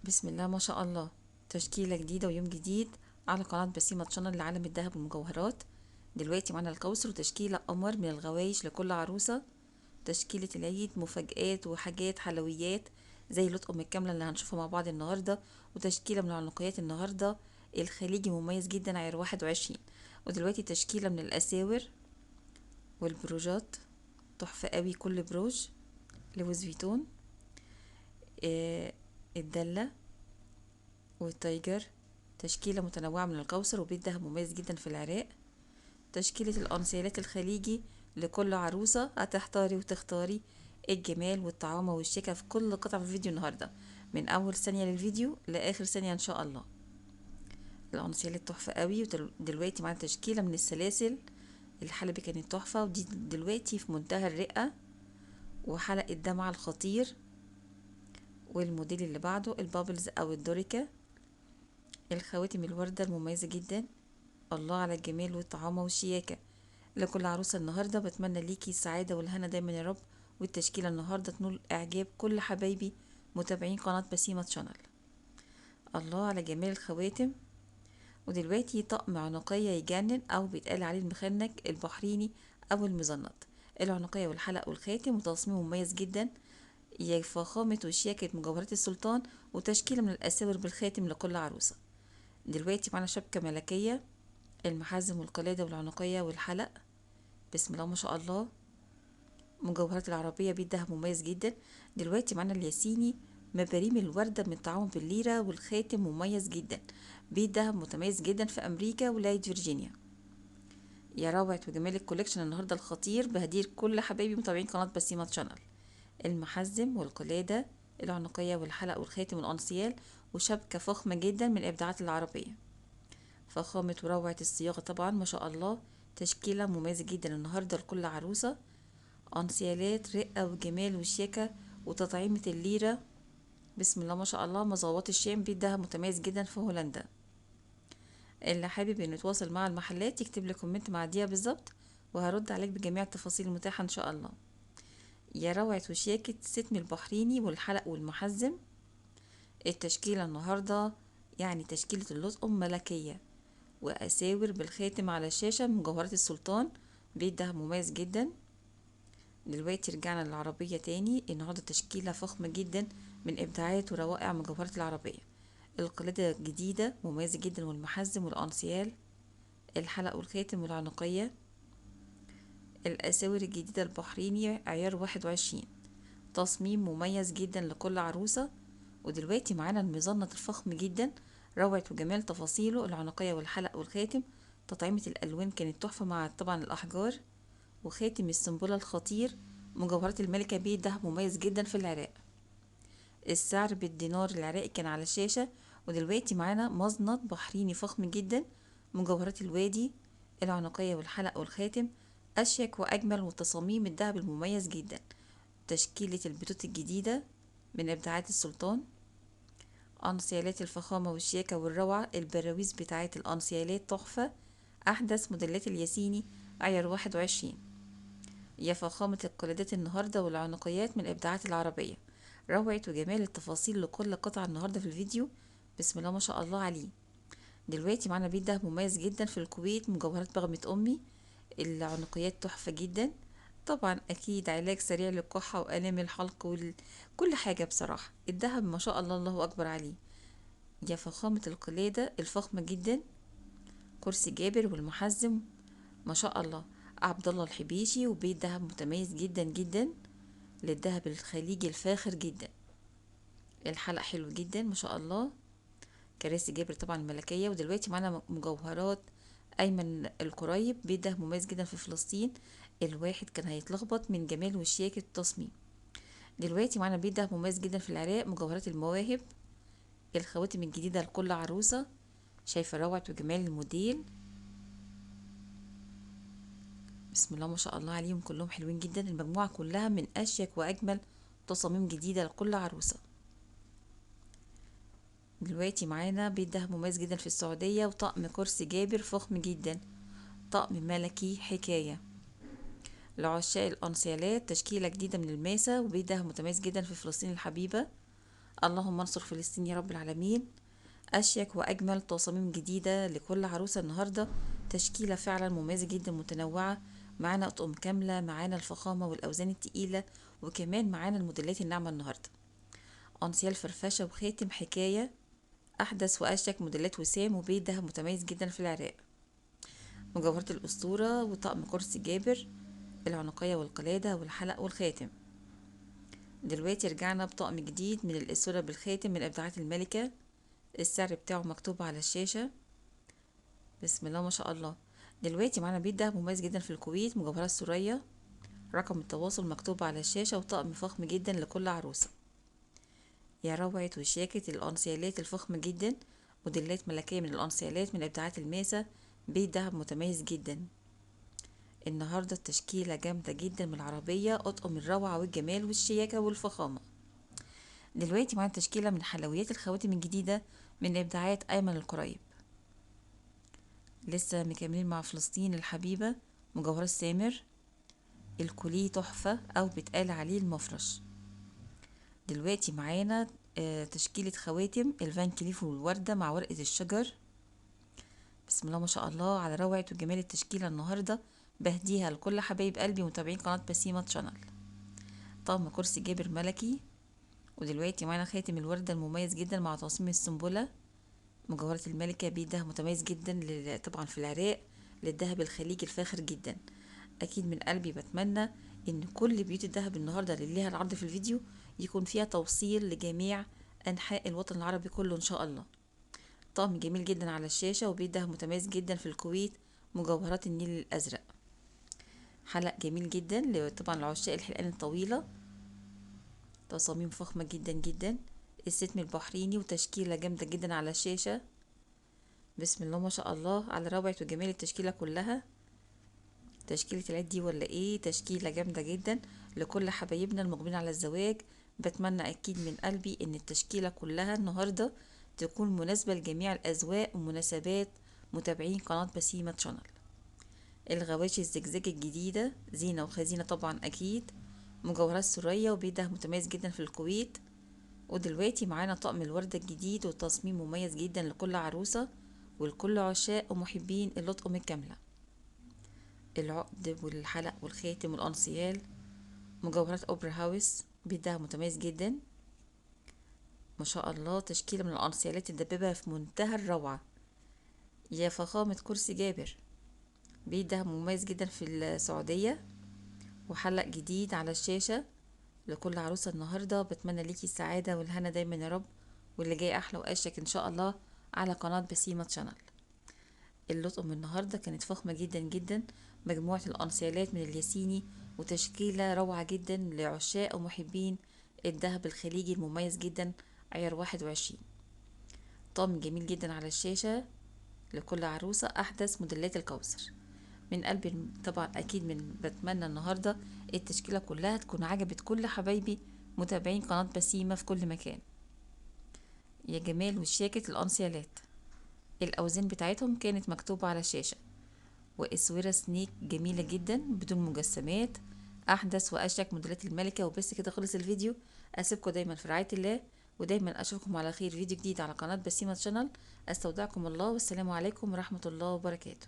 بسم الله ما شاء الله. تشكيلة جديدة ويوم جديد على قناة بسيمة شانل لعالم الذهب والمجوهرات. دلوقتي معانا الكوثر وتشكيلة قمر من الغوايش لكل عروسة. تشكيلة العيد مفاجآت وحاجات حلويات زي الأطقم الكاملة اللي هنشوفها مع بعض النهاردة. وتشكيلة من العنقيات النهاردة الخليجي مميز جدا عيار 21. ودلوقتي تشكيلة من الأساور والبروجات تحفة قوي، كل بروج لويس فيتون. آه الدلة والتايجر. تشكيلة متنوعة من الكوثر وبيت دهب مميز جدا في العراق. تشكيلة الأنسيالات الخليجي لكل عروسة هتحتاري وتختاري الجمال والطعامة والشيكة في كل قطعة في الفيديو النهاردة، من أول ثانية للفيديو لآخر ثانية إن شاء الله. الأنسيالات تحفة قوي. ودلوقتي معانا تشكيلة من السلاسل الحلبي كانت تحفة، ودي دلوقتي في منتهى الرقة وحلق الدمعة الخطير. والموديل اللي بعده البابلز أو الدوريكا، الخواتم الوردة المميزة جدا. الله على الجمال والطعامة والشياكة لكل عروسة النهاردة. بتمنى ليكي السعادة والهنا دايما يا رب، والتشكيلة النهاردة تنول إعجاب كل حبايبي متابعين قناة بسيمة شانل. الله على جمال الخواتم. ودلوقتي طقم عنقية يجنن، أو بيتقال عليه المخنك البحريني أو المزنط. العنقية والحلق والخاتم وتصميم مميز جدا يا فخامة وشياكة مجوهرات السلطان، وتشكيلة من الأساور بالخاتم لكل عروسة. دلوقتي معنا شبكة ملكية، المحازم والقلادة والعنقية والحلق. بسم الله ما شاء الله. مجوهرات العربية بيت دهب مميز جدا. دلوقتي معانا الياسيني مباريم الوردة من التعاون بالليرة، والخاتم مميز جدا. بيت دهب متميز جدا في أمريكا ولاية فيرجينيا. يا روعة وجمال الكوليكشن النهاردة الخطير بهدير كل حبايبي متابعين قناة بسيمة شانل. المحزم والقلادة العنقية والحلق والخاتم والأنسيال، وشبكة فخمة جدا من الإبداعات العربية. فخامة وروعة الصياغة طبعا ما شاء الله. تشكيلة مميزة جدا النهاردة لكل عروسة. أنسيالات رقة وجمال وشياكة وتطعيمة الليرة. بسم الله ما شاء الله. مزوات الشام بيت دهب متميز جدا في هولندا. اللي حابب انه يتواصل مع المحلات يكتب لي كومنت مع ديها بالظبط، وهرد عليك بجميع التفاصيل المتاحة ان شاء الله. يا روعة وشياكة ستم البحريني والحلق والمحزم. التشكيلة النهاردة يعني تشكيلة اللطقم ملكية، وأساور بالخاتم على الشاشة من مجوهرات السلطان. بيت دهب مميز جدا. دلوقتي رجعنا للعربية تاني. النهاردة تشكيلة فخمة جدا من إبداعات وروائع مجوهرات العربية. القلادة الجديدة مميزة جدا، والمحزم والأنسيال، الحلق والخاتم والعنقية. الأساور الجديدة البحريني عيار 21، تصميم مميز جدا لكل عروسة. ودلوقتي معانا المزنط الفخم جدا، روعة وجمال تفاصيله، العنقية والحلق والخاتم. تطعيمة الألوان كانت تحفة مع طبعا الأحجار، وخاتم السنبلة الخطير. مجوهرات الملكة بيه دهب مميز جدا في العراق. السعر بالدينار العراقي كان على الشاشة. ودلوقتي معانا مزنط بحريني فخم جدا. مجوهرات الوادي العنقية والحلق والخاتم أشيك وأجمل، وتصاميم الدهب المميز جدا. تشكيلة البيوت الجديدة من إبداعات السلطان. أنسيالات الفخامة والشياكة والروعة. البراويز بتاعت الأنسيالات تحفة، أحدث موديلات الياسيني عيار 21. يا فخامة القلادات النهاردة والعنقيات من الإبداعات العربية. روعة وجمال التفاصيل لكل قطعة النهاردة في الفيديو. بسم الله ما شاء الله عليه. دلوقتي معانا بيت دهب مميز جدا في الكويت، مجوهرات بغمة أمي. العنقيات تحفة جدا، طبعا أكيد علاج سريع للكحة وآلام الحلق كل حاجة. بصراحة الدهب ما شاء الله الله أكبر عليه. يا فخامة القلادة الفخمة جدا. كرسي جابر والمحزم ما شاء الله. عبد الله الحبيشي وبيت دهب متميز جدا جدا للدهب الخليجي الفاخر جدا. الحلق حلو جدا ما شاء الله. كراسي جابر طبعا الملكية. ودلوقتي معانا مجوهرات أيمن القريب، بيت دهب مميز جدا في فلسطين. الواحد كان هيتلخبط من جمال وشياكة التصميم. دلوقتي معانا بيت دهب مميز جدا في العراق، مجوهرات المواهب. الخواتم الجديدة لكل عروسة. شايفة روعة وجمال الموديل. بسم الله ما شاء الله عليهم، كلهم حلوين جدا. المجموعة كلها من أشيك وأجمل تصاميم جديدة لكل عروسة. دلوقتي معانا بيت دهب مميز جدا في السعودية، وطقم كرسي جابر فخم جدا، طقم ملكي حكاية لعشاق الأنسيالات. تشكيلة جديدة من الماسة، وبيت دهب متميز جدا في فلسطين الحبيبة. اللهم انصر فلسطين يا رب العالمين. أشيك وأجمل تصاميم جديدة لكل عروسة النهاردة. تشكيلة فعلا مميزة جدا متنوعة. معانا أطقم كاملة، معانا الفخامة والأوزان التقيلة، وكمان معانا الموديلات الناعمة النهاردة. أنسيال فرفشة وخاتم حكاية. أحدث وأشيك موديلات وسام وبيت دهب متميز جدا في العراق. مجوهرة الأسطورة وطقم كرسي جابر، العنقية والقلادة والحلق والخاتم. دلوقتي رجعنا بطقم جديد من الأسورة بالخاتم من إبداعات الملكة. السعر بتاعه مكتوب على الشاشة. بسم الله ما شاء الله. دلوقتي معانا بيت دهب مميز جدا في الكويت، مجوهرات سورية. رقم التواصل مكتوب على الشاشة، وطقم فخم جدا لكل عروسة. يا روعة وشياكة الأنسيالات الفخمة جدا. موديلات ملكية من الأنسيالات من إبداعات الماسة. بيت دهب متميز جدا. النهاردة التشكيلة جامدة جدا من العربية، أطقم الروعة والجمال والشياكة والفخامة. دلوقتي معانا تشكيلة من حلويات الخواتم الجديدة من إبداعات أيمن القريب. لسه مكملين مع فلسطين الحبيبة. مجوهرات سامر. الكوليه تحفة أو بيتقال عليه المفرش. دلوقتي معانا تشكيلة خواتم الفان كليف والوردة مع ورقة الشجر. بسم الله ما شاء الله على روعة وجمال التشكيلة النهاردة. بهديها لكل حبايب قلبي متابعين قناة بسيمة شانل. طقم كرسي جابر ملكي. ودلوقتي معانا خاتم الوردة المميز جدا مع تصميم السنبلة. مجوهرة الملكة بيت دهب متميز جدا طبعا في العراق، للذهب الخليجي الفاخر جدا. اكيد من قلبي بتمنى ان كل بيوت الذهب النهارده اللي ليها العرض في الفيديو يكون فيها توصيل لجميع انحاء الوطن العربي كله ان شاء الله. طقم جميل جدا على الشاشة، وبيت دهب متميز جدا في الكويت. مجوهرات النيل الازرق. حلق جميل جدا طبعا لعشاق الحلقان الطويلة. تصاميم فخمة جدا جدا. الستم البحريني وتشكيلة جامدة جدا على الشاشة. بسم الله ما شاء الله على روعة وجمال التشكيلة كلها. تشكيلة العيد دي ولا ايه؟ تشكيلة جامدة جدا لكل حبايبنا المقبلين على الزواج. بتمنى اكيد من قلبي ان التشكيلة كلها النهاردة تكون مناسبة لجميع الاذواق ومناسبات متابعين قناة بسيمة شانل. الغواشي الزجزاج الجديدة زينة وخزينة طبعا اكيد. مجوهرات سورية وبيت دهب متميز جدا في الكويت. ودلوقتي معانا طقم الوردة الجديد وتصميم مميز جدا لكل عروسة ولكل عشاق ومحبين اللطقم الكاملة. العقد والحلق والخاتم والأنسيال. مجوهرات أوبرا هاوس بيت دهب متميز جدا ما شاء الله. تشكيلة من الأنسيالات الدبابة في منتهى الروعة. يا فخامة كرسي جابر. بيت دهب مميز جدا في السعودية. وحلق جديد على الشاشة لكل عروسة النهاردة. بتمنى ليكي السعادة والهنا دايما يا رب، واللي جاي أحلى وأشيك إن شاء الله على قناة بسيمة شانل. اللطقم النهاردة كانت فخمة جدا جدا. مجموعة الأنسيالات من الياسيني، وتشكيلة روعة جدا لعشاق ومحبين الذهب الخليجي المميز جدا عيار 21. طقم جميل جدا على الشاشة لكل عروسة. أحدث موديلات الكوثر. من قلبي طبعا أكيد بتمنى النهاردة التشكيلة كلها تكون عجبت كل حبايبي متابعين قناة بسيمة في كل مكان. يا جمال وشياكة الأنسيالات. الأوزان بتاعتهم كانت مكتوبة على الشاشة. واسورة سنيك جميلة جدا بدون مجسمات. احدث واشيك موديلات الملكة. وبس كده خلص الفيديو. اسيبكم دايما في رعاية الله، ودايما اشوفكم على خير فيديو جديد على قناة بسيمة شانل. استودعكم الله والسلام عليكم ورحمة الله وبركاته.